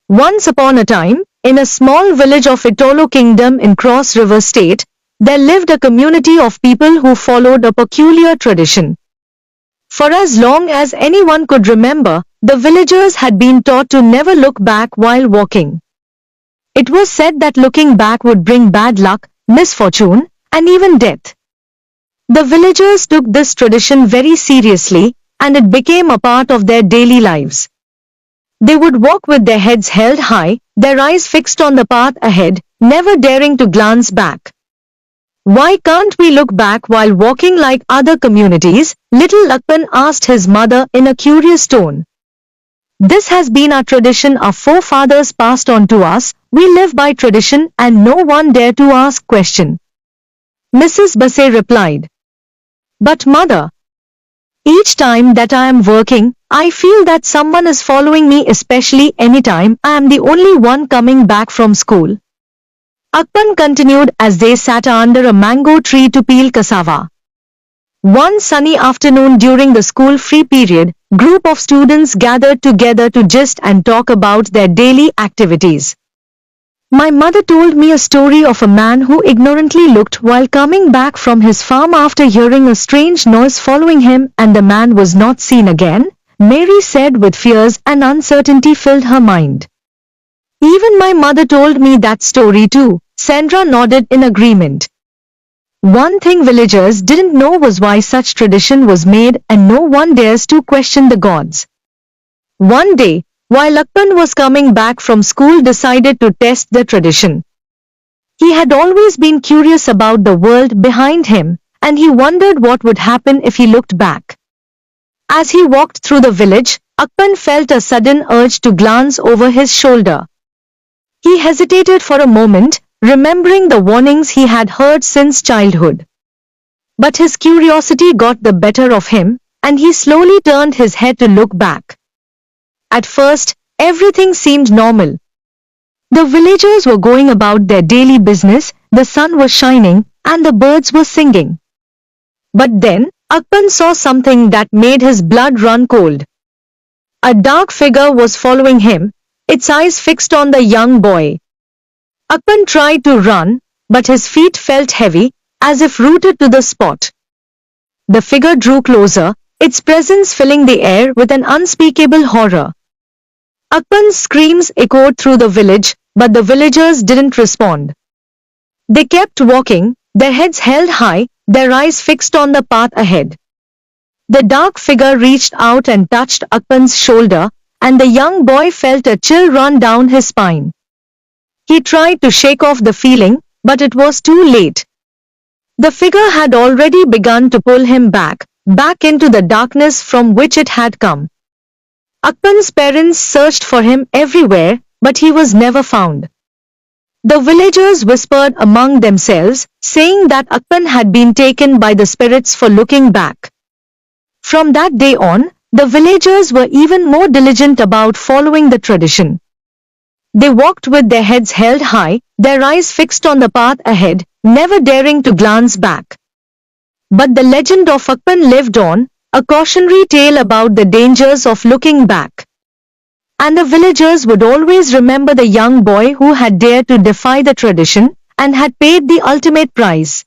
Once upon a time, in a small village of Itolo Kingdom in Cross River State, there lived a community of people who followed a peculiar tradition. For as long as anyone could remember, the villagers had been taught to never look back while walking. It was said that looking back would bring bad luck, misfortune, and even death. The villagers took this tradition very seriously, and it became a part of their daily lives. They would walk with their heads held high, their eyes fixed on the path ahead, never daring to glance back. "Why can't we look back while walking like other communities?" little Lakpan asked his mother in a curious tone. "This has been our tradition our forefathers passed on to us. We live by tradition and no one dare to ask question," Mrs. Basse replied. "But mother, each time that I am working, I feel that someone is following me, especially anytime I am the only one coming back from school," Akpan continued as they sat under a mango tree to peel cassava. One sunny afternoon during the school-free period, group of students gathered together to gist and talk about their daily activities. "My mother told me a story of a man who ignorantly looked while coming back from his farm after hearing a strange noise following him, and the man was not seen again," Mary said with fears and uncertainty filled her mind. "Even my mother told me that story too," Sandra nodded in agreement. One thing villagers didn't know was why such tradition was made, and no one dares to question the gods. One day, while Lakpan was coming back from school, decided to test the tradition. He had always been curious about the world behind him, and he wondered what would happen if he looked back. As he walked through the village, Akpan felt a sudden urge to glance over his shoulder. He hesitated for a moment, remembering the warnings he had heard since childhood. But his curiosity got the better of him, and he slowly turned his head to look back. At first, everything seemed normal. The villagers were going about their daily business, the sun was shining, and the birds were singing. But then, Akpan saw something that made his blood run cold. A dark figure was following him, its eyes fixed on the young boy. Akpan tried to run, but his feet felt heavy, as if rooted to the spot. The figure drew closer, its presence filling the air with an unspeakable horror. Akpan's screams echoed through the village, but the villagers didn't respond. They kept walking, their heads held high, their eyes fixed on the path ahead. The dark figure reached out and touched Akpan's shoulder, and the young boy felt a chill run down his spine. He tried to shake off the feeling, but it was too late. The figure had already begun to pull him back into the darkness from which it had come. Akpan's parents searched for him everywhere, but he was never found. The villagers whispered among themselves, saying that Akpan had been taken by the spirits for looking back. From that day on, the villagers were even more diligent about following the tradition. They walked with their heads held high, their eyes fixed on the path ahead, never daring to glance back. But the legend of Akpan lived on, a cautionary tale about the dangers of looking back. And the villagers would always remember the young boy who had dared to defy the tradition, and had paid the ultimate price.